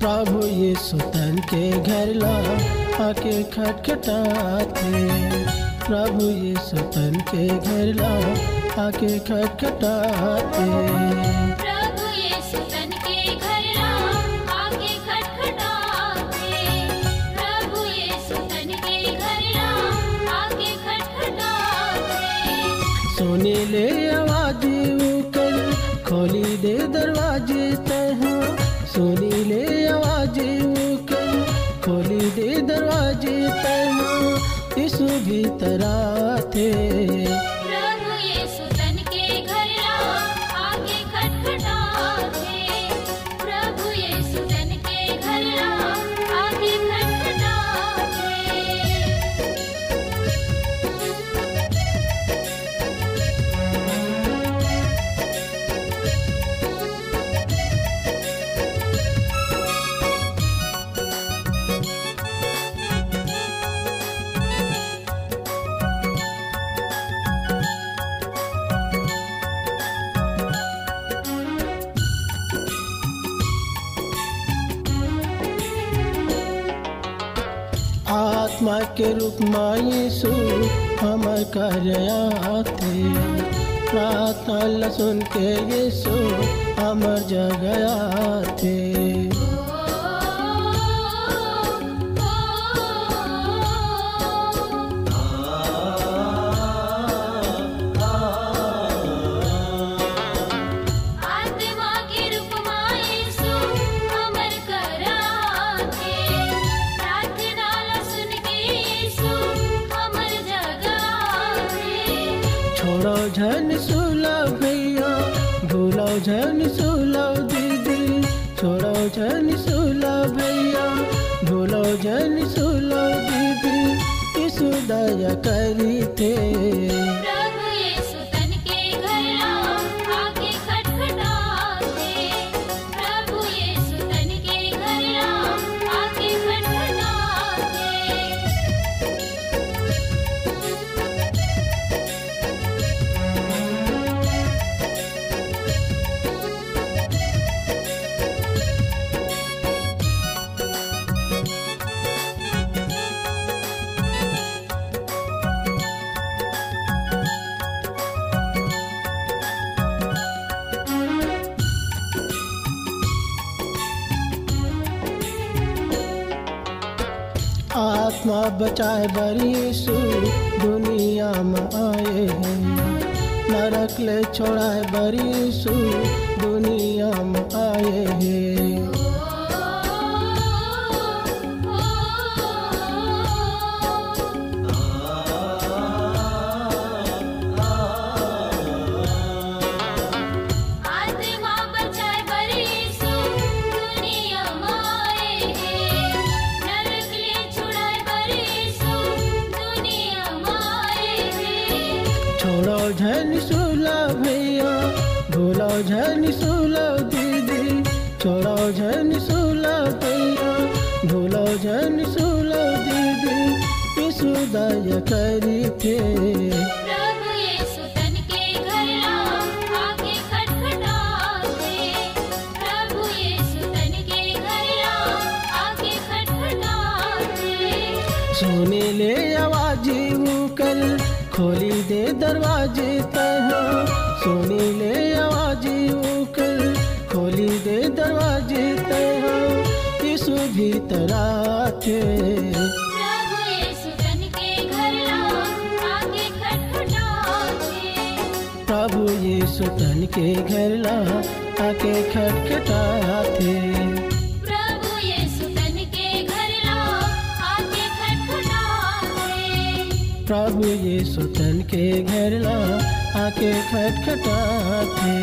प्रभु यीशु तन के घर ला आके खटखटाते। प्रभु यीशु तन के घर ला आके खटखटाते। प्रभु यीशु तन के घर ला आके खटखटाते। प्रभु यीशु तन के घर ला आके खटखटाते। सोने ले आवाज कर खोली दे दरवाजे तह। सोनी ले आवाज कर खोली दे दरवाजे तह। यीशु भीतर आते। प्रभु यीशु तन के घर ला आके खटखटाते। प्रभु यीशु तन के घर ला आके खटखटाते। आत्मा के रूप में यीशु हमर करयाते। प्रार्थना लसुन के यीशु हमर जगयाते। छोड़ो झन सुला भैया भूलो झन सुला दीदी। छोड़ो झन सुला भैया भूलो झन सुला दीदी। यीशु दया करी थे। प्रभु यीशु तन के घर ला आके खटखटाते। प्रभु यीशु तन के घर ला आके खटखटाते। आत्मा बचाए बर यीशु दुनिया में आए हैं। नरक ले छोड़ाए बर यीशु दुनिया में आए हैं। छोड़ो झन सुला भैया भूलो झन सुला दीदी। छोड़ो झन सुला भैया भूलो झन सुला दीदी। यीशु दया करी थे। प्रभु यीशु तन के घर ला आके खटखटाते। प्रभु यीशु तन के घर ला आके खटखटाते। सोने ले आवाज कर खोली दे दरवाजे तह। सोनी ले आवाज कर खोली दे दरवाजे तह। यीशु भीतर आते। प्रभु यीशु तन के घर ला आके खटखटाते। प्रभु यीशु तन के घर ला आके खटखटाते। प्रभु यीशु तन के घर ला आके खटखटाते। प्रभु यीशु तन के घर ला आके खटखटाते।